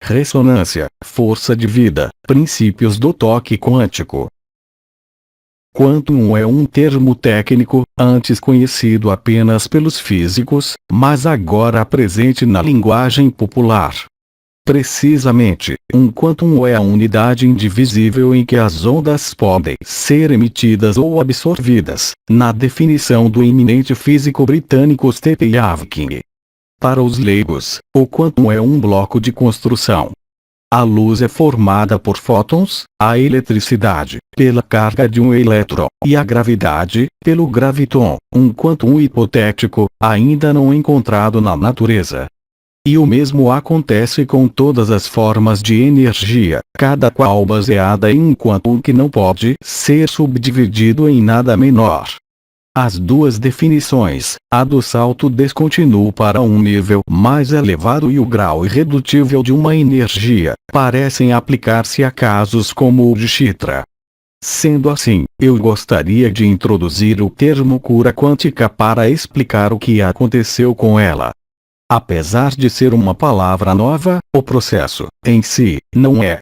ressonância, força de vida, princípios do toque quântico. Quantum é um termo técnico, antes conhecido apenas pelos físicos, mas agora presente na linguagem popular. Precisamente, um quantum é a unidade indivisível em que as ondas podem ser emitidas ou absorvidas, na definição do eminente físico britânico Stephen Hawking. Para os leigos, o quantum é um bloco de construção. A luz é formada por fótons, a eletricidade, pela carga de um elétron, e a gravidade, pelo graviton, um quantum hipotético, ainda não encontrado na natureza. E o mesmo acontece com todas as formas de energia, cada qual baseada em um quantum que não pode ser subdividido em nada menor. As duas definições, a do salto descontínuo para um nível mais elevado e o grau irredutível de uma energia, parecem aplicar-se a casos como o de Chitra. Sendo assim, eu gostaria de introduzir o termo cura quântica para explicar o que aconteceu com ela. Apesar de ser uma palavra nova, o processo, em si, não é.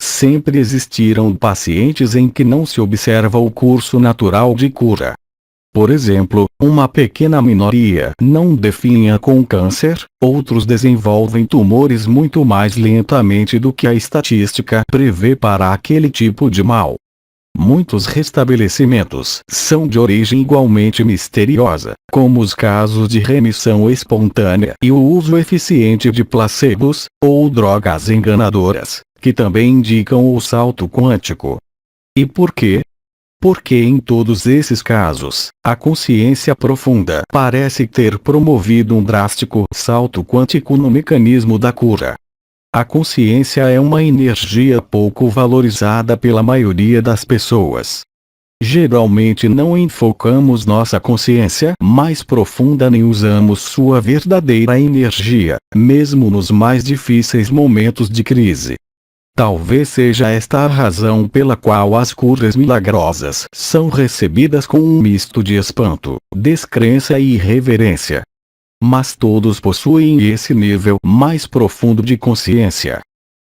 Sempre existiram pacientes em que não se observa o curso natural de cura. Por exemplo, uma pequena minoria não definha com câncer, outros desenvolvem tumores muito mais lentamente do que a estatística prevê para aquele tipo de mal. Muitos restabelecimentos são de origem igualmente misteriosa, como os casos de remissão espontânea e o uso eficiente de placebos, ou drogas enganadoras, que também indicam o salto quântico. E por quê? Porque em todos esses casos, a consciência profunda parece ter promovido um drástico salto quântico no mecanismo da cura. A consciência é uma energia pouco valorizada pela maioria das pessoas. Geralmente não enfocamos nossa consciência mais profunda nem usamos sua verdadeira energia, mesmo nos mais difíceis momentos de crise. Talvez seja esta a razão pela qual as curas milagrosas são recebidas com um misto de espanto, descrença e irreverência. Mas todos possuem esse nível mais profundo de consciência.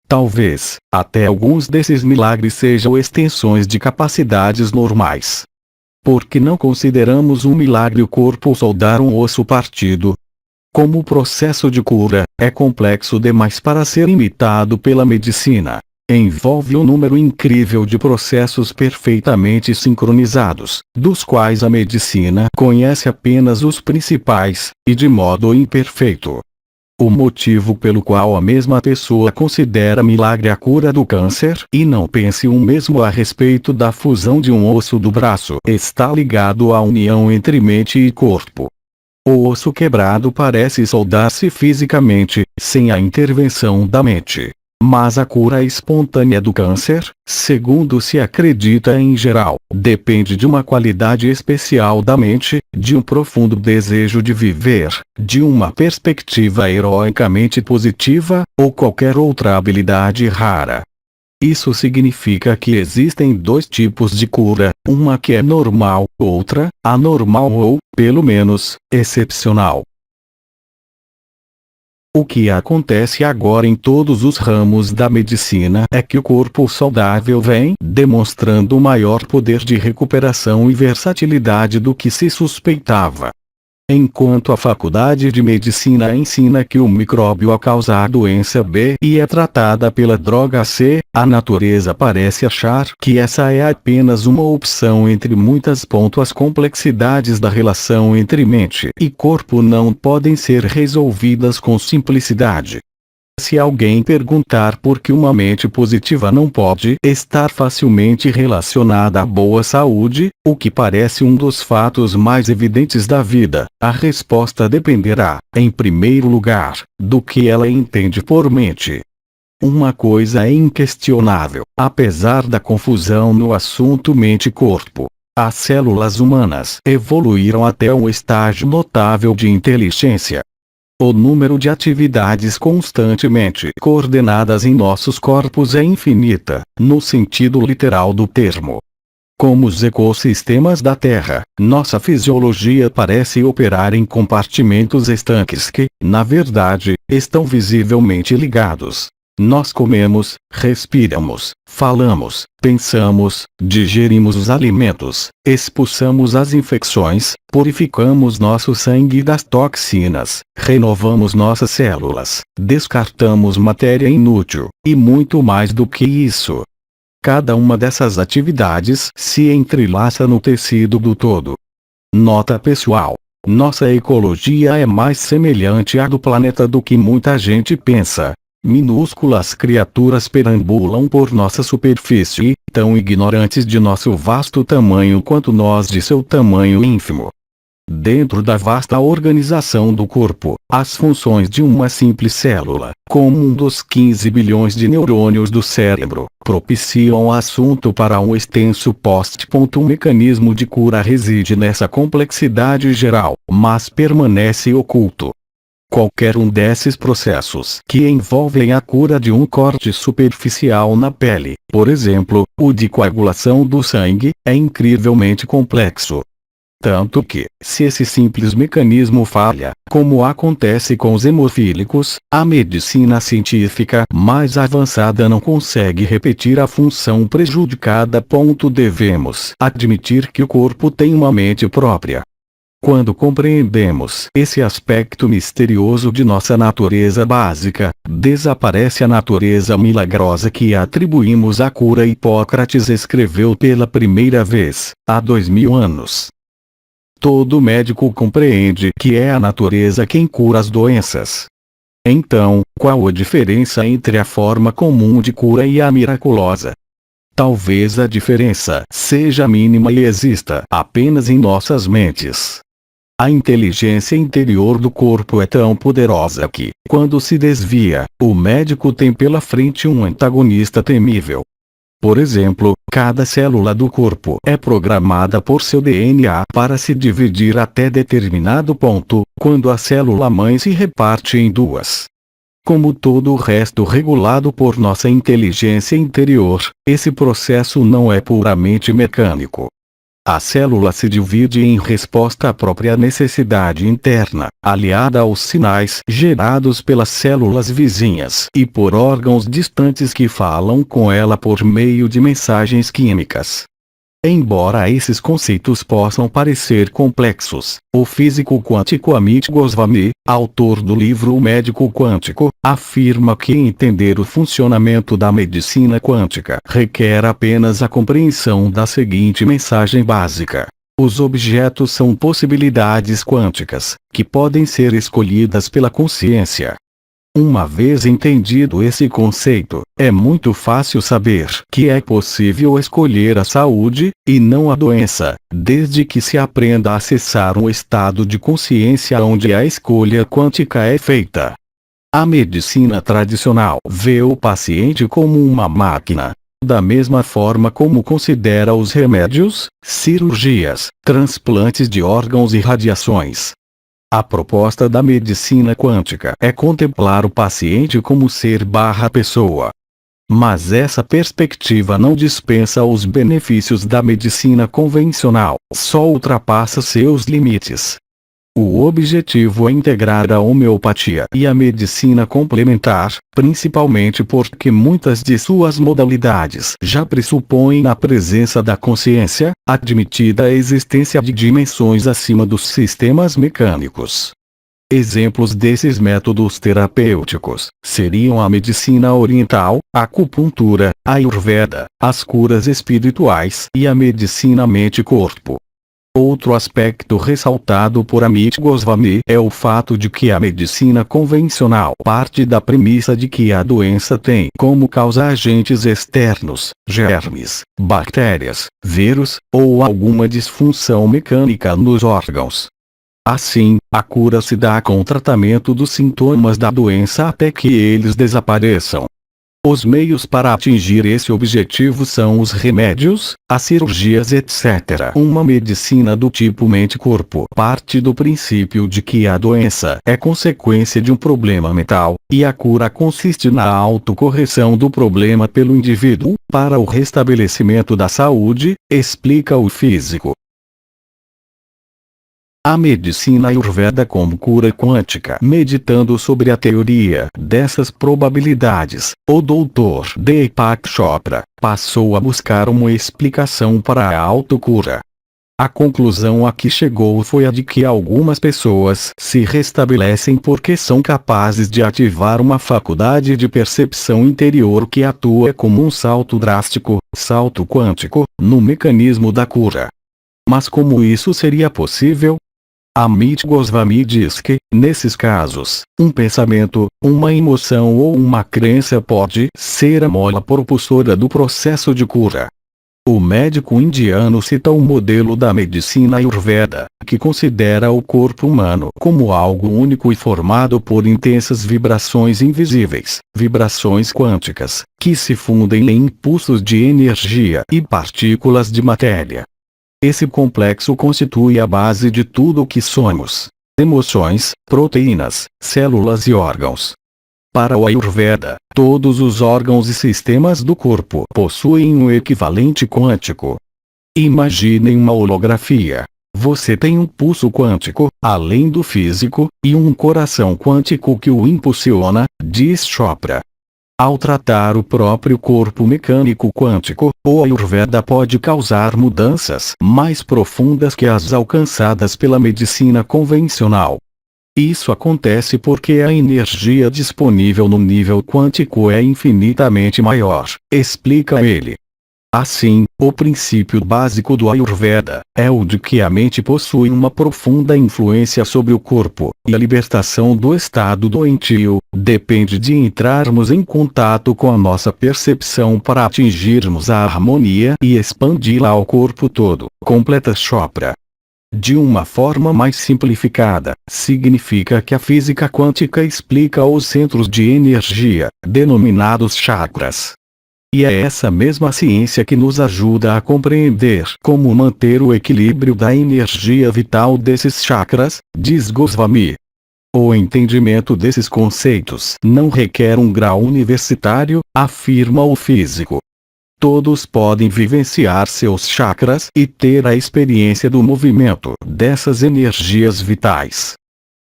Talvez, até alguns desses milagres sejam extensões de capacidades normais. Por que não consideramos um milagre o corpo soldar um osso partido? Como o processo de cura é complexo demais para ser imitado pela medicina, envolve um número incrível de processos perfeitamente sincronizados, dos quais a medicina conhece apenas os principais, e de modo imperfeito. O motivo pelo qual a mesma pessoa considera milagre a cura do câncer e não pense o mesmo a respeito da fusão de um osso do braço está ligado à união entre mente e corpo. O osso quebrado parece soldar-se fisicamente, sem a intervenção da mente. Mas a cura espontânea do câncer, segundo se acredita em geral, depende de uma qualidade especial da mente, de um profundo desejo de viver, de uma perspectiva heroicamente positiva, ou qualquer outra habilidade rara. Isso significa que existem dois tipos de cura, uma que é normal, outra, anormal ou, pelo menos, excepcional. O que acontece agora em todos os ramos da medicina é que o corpo saudável vem demonstrando maior poder de recuperação e versatilidade do que se suspeitava. Enquanto a Faculdade de Medicina ensina que o micróbio causa a doença B e é tratada pela droga C, a natureza parece achar que essa é apenas uma opção entre muitas. As complexidades da relação entre mente e corpo não podem ser resolvidas com simplicidade. Se alguém perguntar por que uma mente positiva não pode estar facilmente relacionada à boa saúde, o que parece um dos fatos mais evidentes da vida, a resposta dependerá, em primeiro lugar, do que ela entende por mente. Uma coisa é inquestionável, apesar da confusão no assunto mente-corpo. As células humanas evoluíram até um estágio notável de inteligência. O número de atividades constantemente coordenadas em nossos corpos é infinita, no sentido literal do termo. Como os ecossistemas da Terra, nossa fisiologia parece operar em compartimentos estanques que, na verdade, estão visivelmente ligados. Nós comemos, respiramos, falamos, pensamos, digerimos os alimentos, expulsamos as infecções, purificamos nosso sangue das toxinas, renovamos nossas células, descartamos matéria inútil, e muito mais do que isso. Cada uma dessas atividades se entrelaça no tecido do todo. Nota pessoal: nossa ecologia é mais semelhante à do planeta do que muita gente pensa. Minúsculas criaturas perambulam por nossa superfície, tão ignorantes de nosso vasto tamanho quanto nós de seu tamanho ínfimo. Dentro da vasta organização do corpo, as funções de uma simples célula, como um dos 15 bilhões de neurônios do cérebro, propiciam assunto para um extenso post. O mecanismo de cura reside nessa complexidade geral, mas permanece oculto. Qualquer um desses processos que envolvem a cura de um corte superficial na pele, por exemplo, o de coagulação do sangue, é incrivelmente complexo. Tanto que, se esse simples mecanismo falha, como acontece com os hemofílicos, a medicina científica mais avançada não consegue repetir a função prejudicada. Devemos admitir que o corpo tem uma mente própria. Quando compreendemos esse aspecto misterioso de nossa natureza básica, desaparece a natureza milagrosa que atribuímos à cura. Hipócrates escreveu pela primeira vez, há 2000 anos. Todo médico compreende que é a natureza quem cura as doenças. Então, qual a diferença entre a forma comum de cura e a miraculosa? Talvez a diferença seja mínima e exista apenas em nossas mentes. A inteligência interior do corpo é tão poderosa que, quando se desvia, o médico tem pela frente um antagonista temível. Por exemplo, cada célula do corpo é programada por seu DNA para se dividir até determinado ponto, quando a célula-mãe se reparte em duas. Como todo o resto regulado por nossa inteligência interior, esse processo não é puramente mecânico. A célula se divide em resposta à própria necessidade interna, aliada aos sinais gerados pelas células vizinhas e por órgãos distantes que falam com ela por meio de mensagens químicas. Embora esses conceitos possam parecer complexos, o físico quântico Amit Goswami, autor do livro O Médico Quântico, afirma que entender o funcionamento da medicina quântica requer apenas a compreensão da seguinte mensagem básica: os objetos são possibilidades quânticas, que podem ser escolhidas pela consciência. Uma vez entendido esse conceito, é muito fácil saber que é possível escolher a saúde, e não a doença, desde que se aprenda a acessar um estado de consciência onde a escolha quântica é feita. A medicina tradicional vê o paciente como uma máquina. Da mesma forma como considera os remédios, cirurgias, transplantes de órgãos e radiações. A proposta da medicina quântica é contemplar o paciente como ser/pessoa. Mas essa perspectiva não dispensa os benefícios da medicina convencional, só ultrapassa seus limites. O objetivo é integrar a homeopatia e a medicina complementar, principalmente porque muitas de suas modalidades já pressupõem a presença da consciência, admitida a existência de dimensões acima dos sistemas mecânicos. Exemplos desses métodos terapêuticos seriam a medicina oriental, a acupuntura, a ayurveda, as curas espirituais e a medicina mente-corpo. Outro aspecto ressaltado por Amit Goswami é o fato de que a medicina convencional parte da premissa de que a doença tem como causa agentes externos, germes, bactérias, vírus, ou alguma disfunção mecânica nos órgãos. Assim, a cura se dá com o tratamento dos sintomas da doença até que eles desapareçam. Os meios para atingir esse objetivo são os remédios, as cirurgias, etc. Uma medicina do tipo mente-corpo parte do princípio de que a doença é consequência de um problema mental, e a cura consiste na autocorreção do problema pelo indivíduo, para o restabelecimento da saúde, explica o físico. A medicina Ayurveda como cura quântica. Meditando sobre a teoria dessas probabilidades, o Dr. Deepak Chopra passou a buscar uma explicação para a autocura. A conclusão a que chegou foi a de que algumas pessoas se restabelecem porque são capazes de ativar uma faculdade de percepção interior que atua como um salto drástico, salto quântico, no mecanismo da cura. Mas como isso seria possível? Amit Goswami diz que, nesses casos, um pensamento, uma emoção ou uma crença pode ser a mola propulsora do processo de cura. O médico indiano cita o modelo da medicina Ayurveda, que considera o corpo humano como algo único e formado por intensas vibrações invisíveis, vibrações quânticas, que se fundem em impulsos de energia e partículas de matéria. Esse complexo constitui a base de tudo o que somos: emoções, proteínas, células e órgãos. Para o Ayurveda, todos os órgãos e sistemas do corpo possuem um equivalente quântico. Imaginem uma holografia. Você tem um pulso quântico, além do físico, e um coração quântico que o impulsiona, diz Chopra. Ao tratar o próprio corpo mecânico quântico, o Ayurveda pode causar mudanças mais profundas que as alcançadas pela medicina convencional. Isso acontece porque a energia disponível no nível quântico é infinitamente maior, explica ele. Assim, o princípio básico do Ayurveda é o de que a mente possui uma profunda influência sobre o corpo, e a libertação do estado doentio depende de entrarmos em contato com a nossa percepção para atingirmos a harmonia e expandi-la ao corpo todo, completa Chopra. De uma forma mais simplificada, significa que a física quântica explica os centros de energia, denominados chakras. E é essa mesma ciência que nos ajuda a compreender como manter o equilíbrio da energia vital desses chakras, diz Goswami. O entendimento desses conceitos não requer um grau universitário, afirma o físico. Todos podem vivenciar seus chakras e ter a experiência do movimento dessas energias vitais.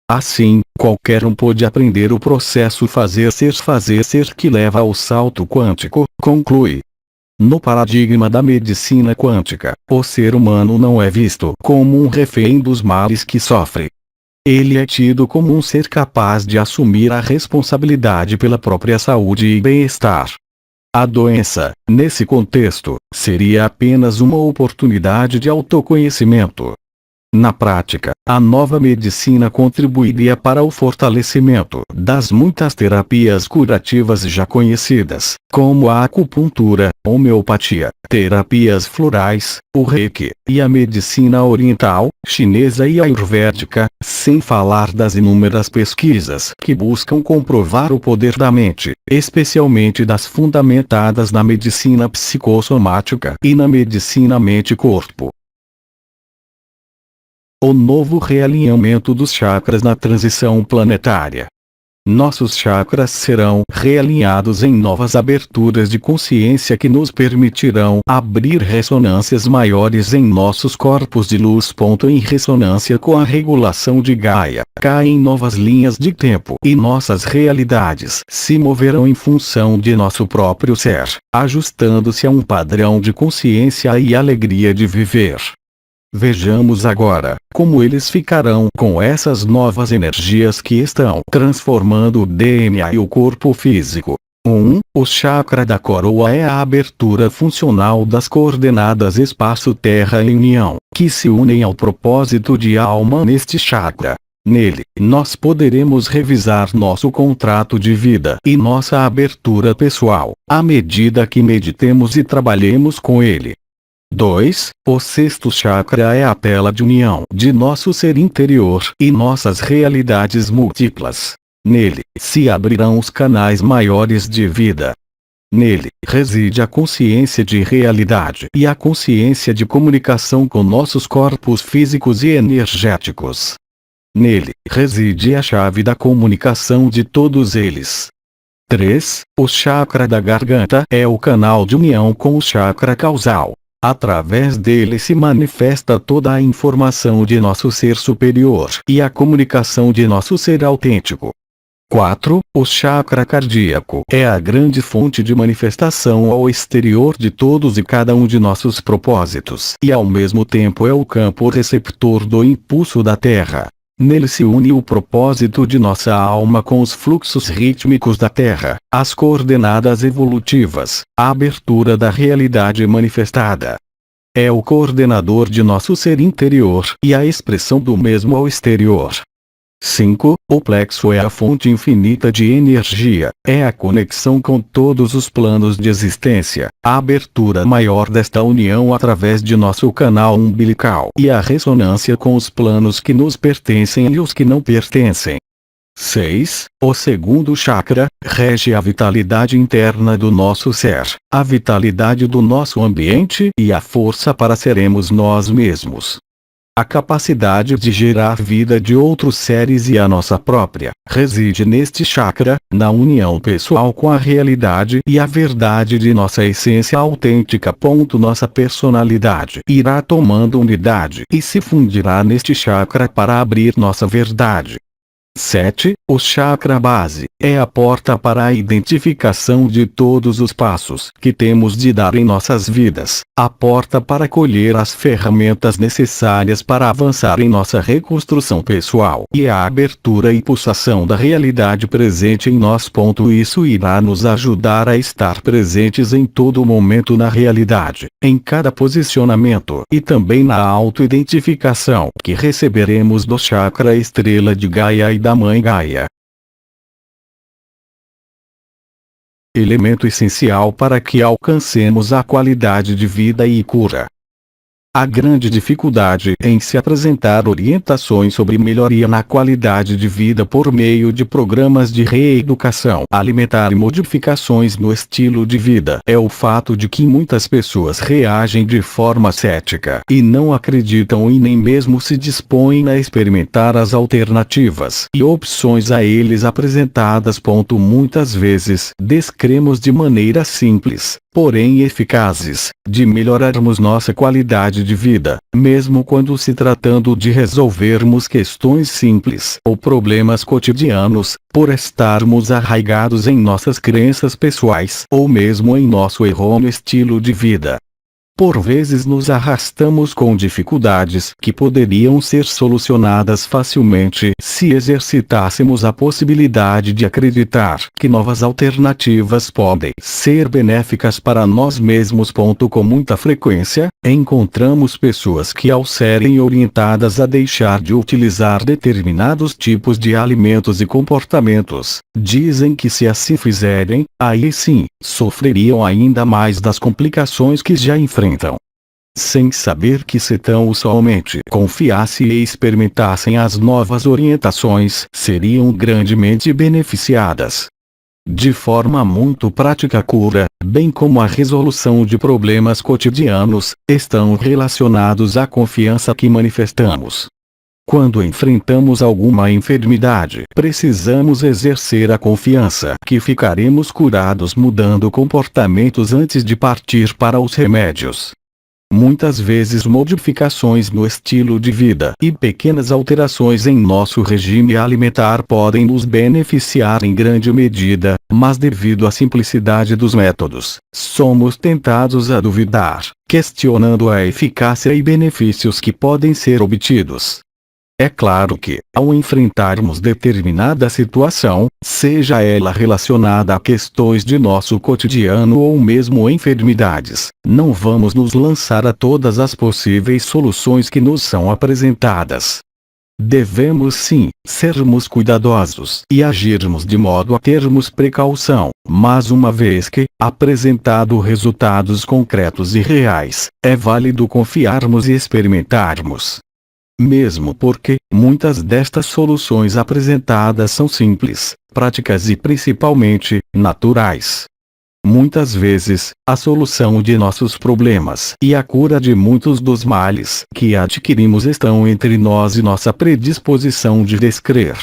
Assim, qualquer um pode aprender o processo fazer ser que leva ao salto quântico, conclui. No paradigma da medicina quântica, o ser humano não é visto como um refém dos males que sofre. Ele é tido como um ser capaz de assumir a responsabilidade pela própria saúde e bem-estar. A doença, nesse contexto, seria apenas uma oportunidade de autoconhecimento. Na prática, a nova medicina contribuiria para o fortalecimento das muitas terapias curativas já conhecidas, como a acupuntura, homeopatia, terapias florais, o reiki, e a medicina oriental, chinesa e ayurvédica, sem falar das inúmeras pesquisas que buscam comprovar o poder da mente, especialmente das fundamentadas na medicina psicossomática e na medicina mente-corpo. O novo realinhamento dos chakras na transição planetária. Nossos chakras serão realinhados em novas aberturas de consciência que nos permitirão abrir ressonâncias maiores em nossos corpos de luz. Em ressonância com a regulação de Gaia, caem novas linhas de tempo e nossas realidades se moverão em função de nosso próprio ser, ajustando-se a um padrão de consciência e alegria de viver. Vejamos agora como eles ficarão com essas novas energias que estão transformando o DNA e o corpo físico. 1. O chakra da coroa é a abertura funcional das coordenadas espaço-terra e união, que se unem ao propósito de alma neste chakra. Nele, nós poderemos revisar nosso contrato de vida e nossa abertura pessoal, à medida que meditemos e trabalhemos com ele. 2. O sexto chakra é a tela de união de nosso ser interior e nossas realidades múltiplas. Nele, se abrirão os canais maiores de vida. Nele, reside a consciência de realidade e a consciência de comunicação com nossos corpos físicos e energéticos. Nele, reside a chave da comunicação de todos eles. 3. O chakra da garganta é o canal de união com o chakra causal. Através dele se manifesta toda a informação de nosso ser superior e a comunicação de nosso ser autêntico. 4. O chakra cardíaco é a grande fonte de manifestação ao exterior de todos e cada um de nossos propósitos e ao mesmo tempo é o campo receptor do impulso da Terra. Nele se une o propósito de nossa alma com os fluxos rítmicos da Terra, as coordenadas evolutivas, a abertura da realidade manifestada. É o coordenador de nosso ser interior e a expressão do mesmo ao exterior. 5. O plexo é a fonte infinita de energia, é a conexão com todos os planos de existência, a abertura maior desta união através de nosso canal umbilical e a ressonância com os planos que nos pertencem e os que não pertencem. 6. O segundo chakra rege a vitalidade interna do nosso ser, a vitalidade do nosso ambiente e a força para sermos nós mesmos. A capacidade de gerar vida de outros seres e a nossa própria, reside neste chakra, na união pessoal com a realidade e a verdade de nossa essência autêntica. Nossa personalidade irá tomando unidade e se fundirá neste chakra para abrir nossa verdade. 7. O chakra base é a porta para a identificação de todos os passos que temos de dar em nossas vidas, a porta para colher as ferramentas necessárias para avançar em nossa reconstrução pessoal e a abertura e pulsação da realidade presente em nós. Isso irá nos ajudar a estar presentes em todo momento na realidade, em cada posicionamento e também na auto-identificação que receberemos do chakra estrela de Gaia e da Mãe Gaia. Elemento essencial para que alcancemos a qualidade de vida e cura. A grande dificuldade em se apresentar orientações sobre melhoria na qualidade de vida por meio de programas de reeducação alimentar e modificações no estilo de vida é o fato de que muitas pessoas reagem de forma cética e não acreditam e nem mesmo se dispõem a experimentar as alternativas e opções a eles apresentadas. Muitas vezes descremos de maneira simples, porém eficazes, de melhorarmos nossa qualidade de vida, mesmo quando se tratando de resolvermos questões simples ou problemas cotidianos, por estarmos arraigados em nossas crenças pessoais ou mesmo em nosso errôneo estilo de vida. Por vezes nos arrastamos com dificuldades que poderiam ser solucionadas facilmente se exercitássemos a possibilidade de acreditar que novas alternativas podem ser benéficas para nós mesmos. Com muita frequência, encontramos pessoas que, ao serem orientadas a deixar de utilizar determinados tipos de alimentos e comportamentos, dizem que se assim fizerem, aí sim, sofreriam ainda mais das complicações que já enfrentam. Sem saber que se tão somente confiassem e experimentassem as novas orientações, seriam grandemente beneficiadas. De forma muito prática, a cura, bem como a resolução de problemas cotidianos, estão relacionados à confiança que manifestamos. Quando enfrentamos alguma enfermidade, precisamos exercer a confiança que ficaremos curados mudando comportamentos antes de partir para os remédios. Muitas vezes modificações no estilo de vida e pequenas alterações em nosso regime alimentar podem nos beneficiar em grande medida, mas devido à simplicidade dos métodos, somos tentados a duvidar, questionando a eficácia e benefícios que podem ser obtidos. É claro que, ao enfrentarmos determinada situação, seja ela relacionada a questões de nosso cotidiano ou mesmo enfermidades, não vamos nos lançar a todas as possíveis soluções que nos são apresentadas. Devemos sim, sermos cuidadosos e agirmos de modo a termos precaução, mas uma vez que, apresentado resultados concretos e reais, é válido confiarmos e experimentarmos. Mesmo porque, muitas destas soluções apresentadas são simples, práticas e principalmente, naturais. Muitas vezes, a solução de nossos problemas e a cura de muitos dos males que adquirimos estão entre nós e nossa predisposição de descrer.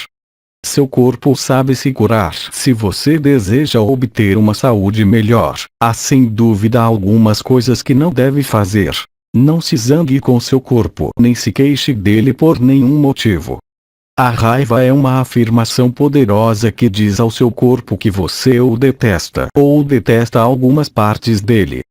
Seu corpo sabe se curar. Se você deseja obter uma saúde melhor, há sem dúvida algumas coisas que não deve fazer. Não se zangue com seu corpo, nem se queixe dele por nenhum motivo. A raiva é uma afirmação poderosa que diz ao seu corpo que você o detesta ou detesta algumas partes dele.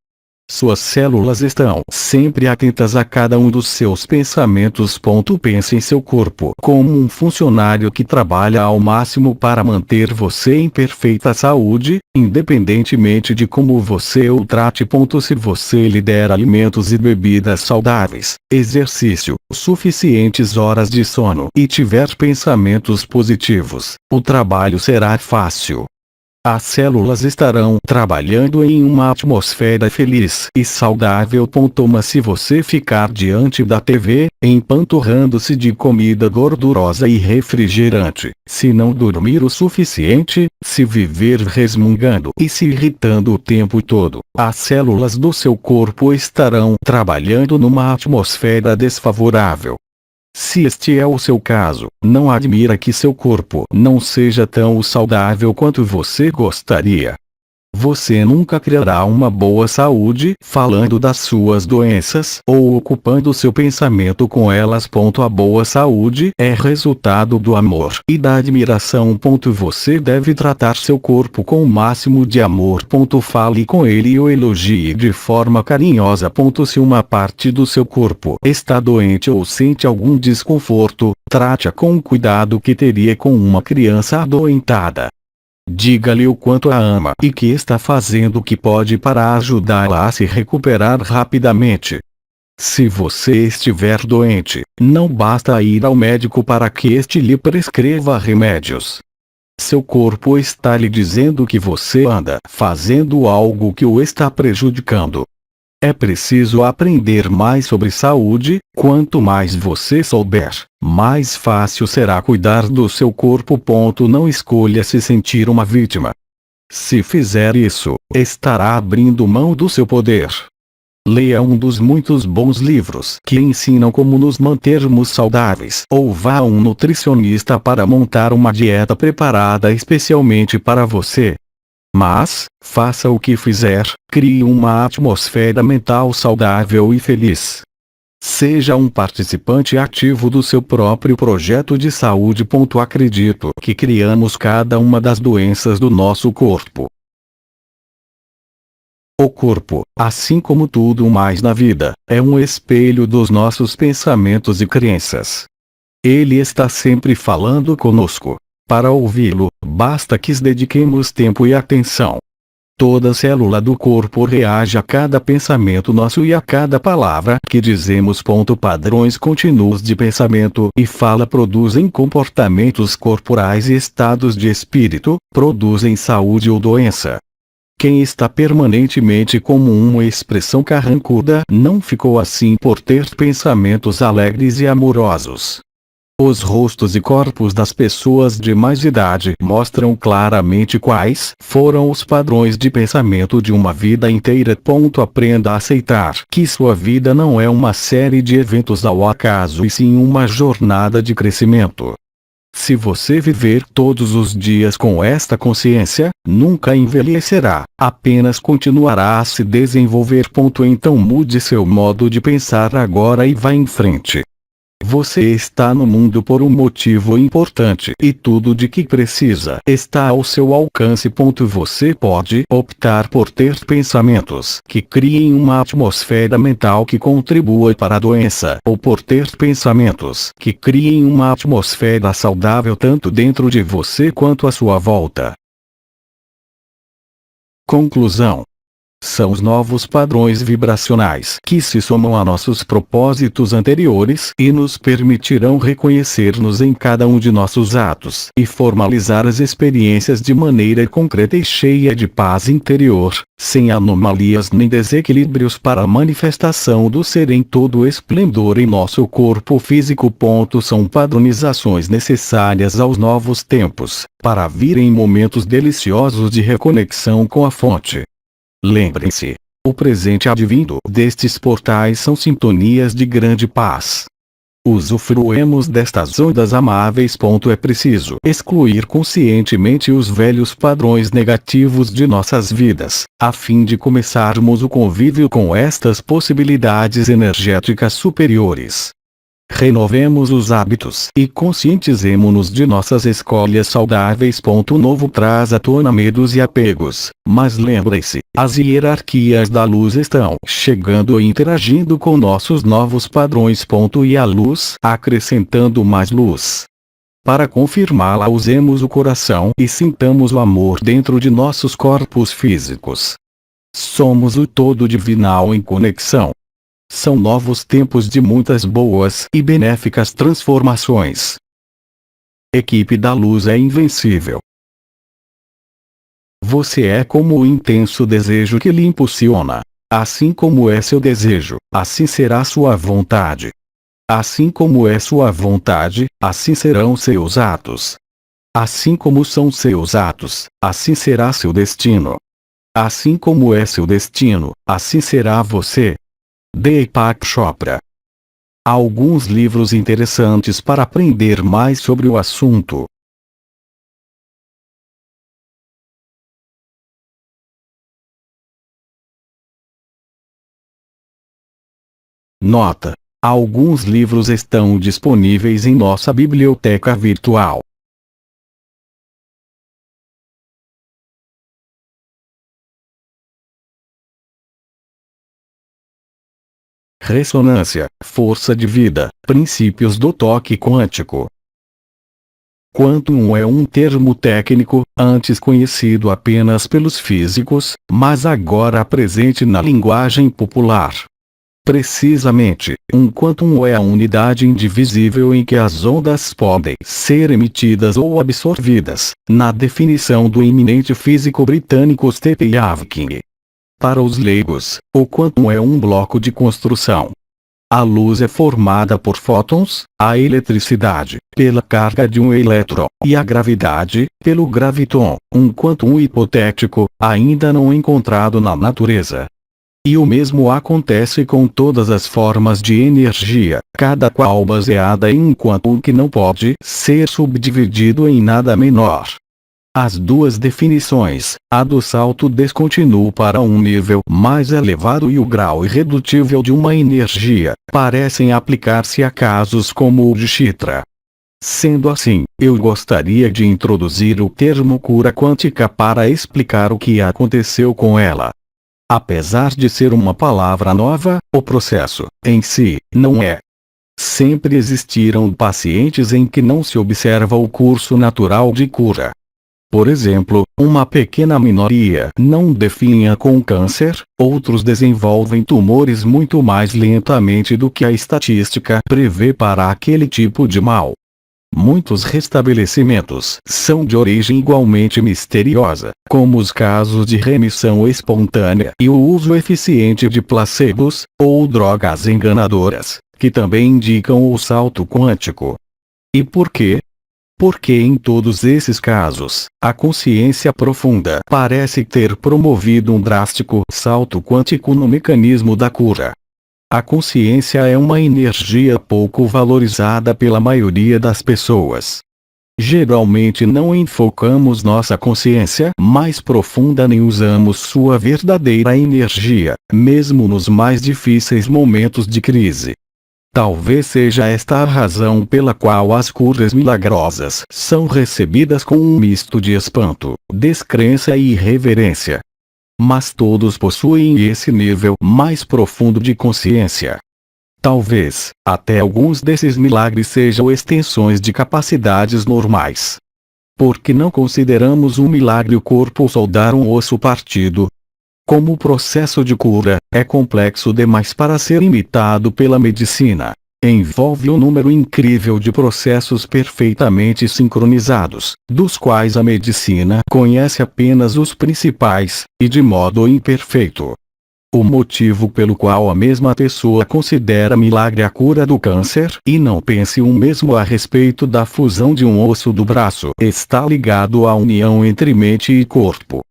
Suas células estão sempre atentas a cada um dos seus pensamentos. Pense em seu corpo como um funcionário que trabalha ao máximo para manter você em perfeita saúde, independentemente de como você o trate. Se você lhe der alimentos e bebidas saudáveis, exercício, suficientes horas de sono e tiver pensamentos positivos, o trabalho será fácil. As células estarão trabalhando em uma atmosfera feliz e saudável. Mas se você ficar diante da TV, empanturrando-se de comida gordurosa e refrigerante, se não dormir o suficiente, se viver resmungando e se irritando o tempo todo, as células do seu corpo estarão trabalhando numa atmosfera desfavorável. Se este é o seu caso, não admira que seu corpo não seja tão saudável quanto você gostaria. Você nunca criará uma boa saúde falando das suas doenças ou ocupando seu pensamento com elas. A boa saúde é resultado do amor e da admiração. Você deve tratar seu corpo com o máximo de amor. Fale com ele e o elogie de forma carinhosa. Se uma parte do seu corpo está doente ou sente algum desconforto, trate-a com o cuidado que teria com uma criança adoentada. Diga-lhe o quanto a ama e que está fazendo o que pode para ajudá-la a se recuperar rapidamente. Se você estiver doente, não basta ir ao médico para que este lhe prescreva remédios. Seu corpo está lhe dizendo que você anda fazendo algo que o está prejudicando. É preciso aprender mais sobre saúde. Quanto mais você souber, mais fácil será cuidar do seu corpo. Não escolha se sentir uma vítima. Se fizer isso, estará abrindo mão do seu poder. Leia um dos muitos bons livros que ensinam como nos mantermos saudáveis, ou vá a um nutricionista para montar uma dieta preparada especialmente para você. Mas, faça o que fizer, crie uma atmosfera mental saudável e feliz. Seja um participante ativo do seu próprio projeto de saúde. Acredito que criamos cada uma das doenças do nosso corpo. O corpo, assim como tudo mais na vida, é um espelho dos nossos pensamentos e crenças. Ele está sempre falando conosco. Para ouvi-lo, basta que dediquemos tempo e atenção. Toda célula do corpo reage a cada pensamento nosso e a cada palavra que dizemos. Padrões contínuos de pensamento e fala produzem comportamentos corporais e estados de espírito, produzem saúde ou doença. Quem está permanentemente como uma expressão carrancuda não ficou assim por ter pensamentos alegres e amorosos. Os rostos e corpos das pessoas de mais idade mostram claramente quais foram os padrões de pensamento de uma vida inteira. Aprenda a aceitar que sua vida não é uma série de eventos ao acaso e sim uma jornada de crescimento. Se você viver todos os dias com esta consciência, nunca envelhecerá, apenas continuará a se desenvolver. Então mude seu modo de pensar agora e vá em frente. Você está no mundo por um motivo importante e tudo de que precisa está ao seu alcance. Você pode optar por ter pensamentos que criem uma atmosfera mental que contribua para a doença ou por ter pensamentos que criem uma atmosfera saudável tanto dentro de você quanto à sua volta. Conclusão. São os novos padrões vibracionais que se somam a nossos propósitos anteriores e nos permitirão reconhecer-nos em cada um de nossos atos e formalizar as experiências de maneira concreta e cheia de paz interior, sem anomalias nem desequilíbrios para a manifestação do ser em todo o esplendor em nosso corpo físico. São padronizações necessárias aos novos tempos, para virem momentos deliciosos de reconexão com a fonte. Lembrem-se, o presente advindo destes portais são sintonias de grande paz. Usufruemos destas ondas amáveis. É preciso excluir conscientemente os velhos padrões negativos de nossas vidas, a fim de começarmos o convívio com estas possibilidades energéticas superiores. Renovemos os hábitos e conscientizemo-nos de nossas escolhas saudáveis. O novo traz à tona medos e apegos, mas lembre-se, as hierarquias da luz estão chegando e interagindo com nossos novos padrões. E a luz acrescentando mais luz. Para confirmá-la, usemos o coração e sintamos o amor dentro de nossos corpos físicos. Somos o todo divinal em conexão. São novos tempos de muitas boas e benéficas transformações. Equipe da luz é invencível. Você é como o intenso desejo que lhe impulsiona. Assim como é seu desejo, assim será sua vontade. Assim como é sua vontade, assim serão seus atos. Assim como são seus atos, assim será seu destino. Assim como é seu destino, assim será você. Deepak Chopra. Alguns livros interessantes para aprender mais sobre o assunto. Nota: alguns livros estão disponíveis em nossa biblioteca virtual. Ressonância, força de vida, princípios do toque quântico. Quantum é um termo técnico, antes conhecido apenas pelos físicos, mas agora presente na linguagem popular. Precisamente, um quantum é a unidade indivisível em que as ondas podem ser emitidas ou absorvidas, na definição do eminente físico britânico Stephen Hawking. Para os leigos, o quantum é um bloco de construção. A luz é formada por fótons, a eletricidade, pela carga de um elétron, e a gravidade, pelo graviton, um quantum hipotético, ainda não encontrado na natureza. E o mesmo acontece com todas as formas de energia, cada qual baseada em um quantum que não pode ser subdividido em nada menor. As duas definições, a do salto descontínuo para um nível mais elevado e o grau irredutível de uma energia, parecem aplicar-se a casos como o de Chitra. Sendo assim, eu gostaria de introduzir o termo cura quântica para explicar o que aconteceu com ela. Apesar de ser uma palavra nova, o processo, em si, não é. Sempre existiram pacientes em que não se observa o curso natural de cura. Por exemplo, uma pequena minoria não definha com câncer, outros desenvolvem tumores muito mais lentamente do que a estatística prevê para aquele tipo de mal. Muitos restabelecimentos são de origem igualmente misteriosa, como os casos de remissão espontânea e o uso eficiente de placebos, ou drogas enganadoras, que também indicam o salto quântico. E por quê? Porque em todos esses casos, a consciência profunda parece ter promovido um drástico salto quântico no mecanismo da cura. A consciência é uma energia pouco valorizada pela maioria das pessoas. Geralmente não enfocamos nossa consciência mais profunda nem usamos sua verdadeira energia, mesmo nos mais difíceis momentos de crise. Talvez seja esta a razão pela qual as curas milagrosas são recebidas com um misto de espanto, descrença e irreverência. Mas todos possuem esse nível mais profundo de consciência. Talvez, até alguns desses milagres sejam extensões de capacidades normais. Por que não consideramos um milagre o corpo soldar um osso partido? Como o processo de cura é complexo demais para ser imitado pela medicina, envolve um número incrível de processos perfeitamente sincronizados, dos quais a medicina conhece apenas os principais, e de modo imperfeito. O motivo pelo qual a mesma pessoa considera milagre a cura do câncer e não pense o mesmo a respeito da fusão de um osso do braço está ligado à união entre mente e corpo.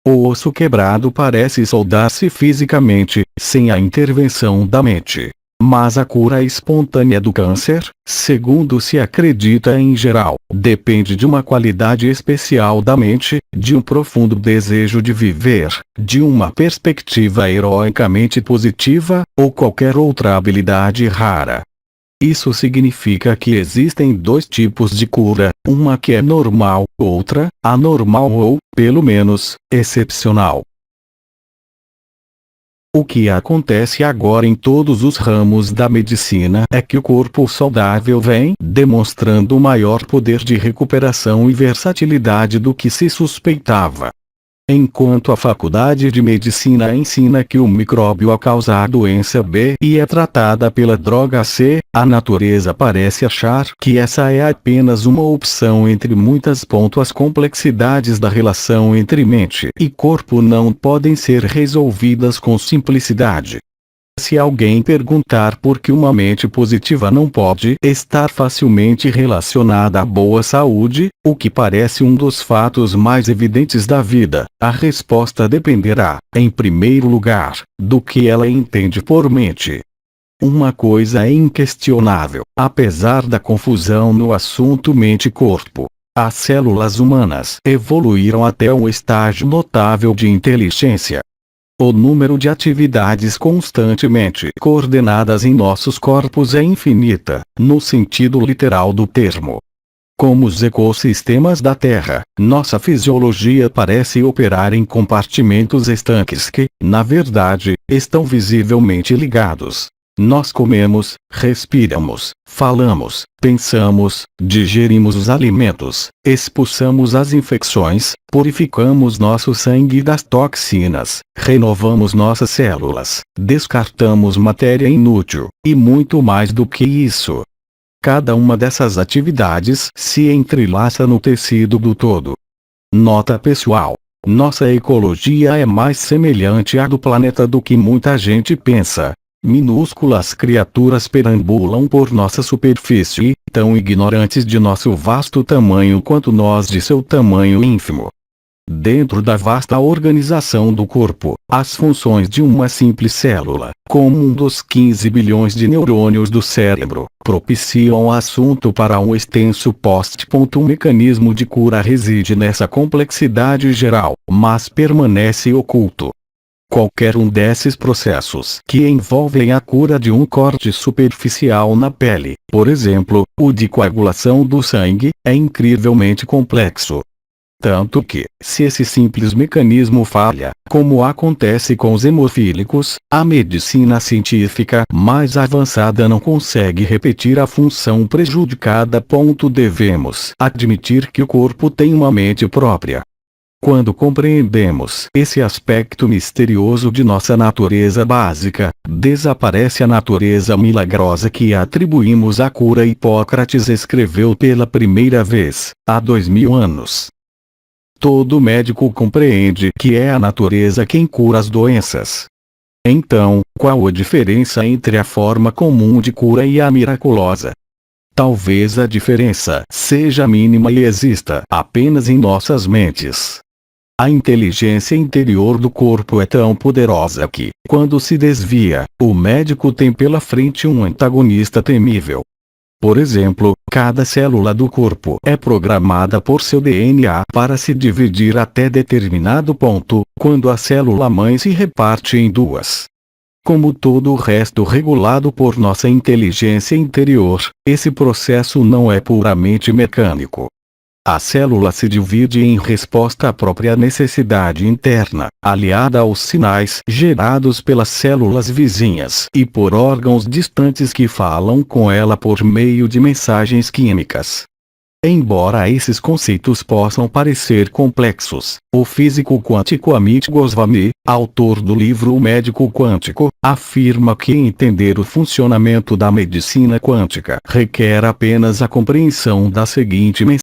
O osso quebrado parece soldar-se fisicamente, sem a intervenção da mente. Mas a cura espontânea do câncer, segundo se acredita em geral, depende de uma qualidade especial da mente, de um profundo desejo de viver, de uma perspectiva heroicamente positiva, ou qualquer outra habilidade rara. Isso significa que existem dois tipos de cura, uma que é normal, outra, anormal ou, pelo menos, excepcional. O que acontece agora em todos os ramos da medicina é que o corpo saudável vem demonstrando maior poder de recuperação e versatilidade do que se suspeitava. Enquanto a Faculdade de Medicina ensina que o micróbio causa a doença B e é tratada pela droga C, a natureza parece achar que essa é apenas uma opção entre muitas. As complexidades da relação entre mente e corpo não podem ser resolvidas com simplicidade. Se alguém perguntar por que uma mente positiva não pode estar facilmente relacionada à boa saúde, o que parece um dos fatos mais evidentes da vida, a resposta dependerá, em primeiro lugar, do que ela entende por mente. Uma coisa é inquestionável, apesar da confusão no assunto mente-corpo. As células humanas evoluíram até um estágio notável de inteligência. O número de atividades constantemente coordenadas em nossos corpos é infinita, no sentido literal do termo. Como os ecossistemas da Terra, nossa fisiologia parece operar em compartimentos estanques que, na verdade, estão visivelmente ligados. Nós comemos, respiramos, falamos, pensamos, digerimos os alimentos, expulsamos as infecções, purificamos nosso sangue das toxinas, renovamos nossas células, descartamos matéria inútil, e muito mais do que isso. Cada uma dessas atividades se entrelaça no tecido do todo. Nota pessoal: nossa ecologia é mais semelhante à do planeta do que muita gente pensa. Minúsculas criaturas perambulam por nossa superfície, tão ignorantes de nosso vasto tamanho quanto nós de seu tamanho ínfimo. Dentro da vasta organização do corpo, as funções de uma simples célula, como um dos 15 bilhões de neurônios do cérebro, propiciam assunto para um extenso post. O mecanismo de cura reside nessa complexidade geral, mas permanece oculto. Qualquer um desses processos que envolvem a cura de um corte superficial na pele, por exemplo, o de coagulação do sangue, é incrivelmente complexo. Tanto que, se esse simples mecanismo falha, como acontece com os hemofílicos, a medicina científica mais avançada não consegue repetir a função prejudicada. Devemos admitir que o corpo tem uma mente própria. Quando compreendemos esse aspecto misterioso de nossa natureza básica, desaparece a natureza milagrosa que atribuímos à cura. Hipócrates escreveu pela primeira vez, há 2000 anos. Todo médico compreende que é a natureza quem cura as doenças. Então, qual a diferença entre a forma comum de cura e a miraculosa? Talvez a diferença seja mínima e exista apenas em nossas mentes. A inteligência interior do corpo é tão poderosa que, quando se desvia, o médico tem pela frente um antagonista temível. Por exemplo, cada célula do corpo é programada por seu DNA para se dividir até determinado ponto, quando a célula-mãe se reparte em duas. Como todo o resto regulado por nossa inteligência interior, esse processo não é puramente mecânico. A célula se divide em resposta à própria necessidade interna, aliada aos sinais gerados pelas células vizinhas e por órgãos distantes que falam com ela por meio de mensagens químicas. Embora esses conceitos possam parecer complexos, o físico quântico Amit Goswami, autor do livro O Médico Quântico, afirma que entender o funcionamento da medicina quântica requer apenas a compreensão da seguinte mensagem.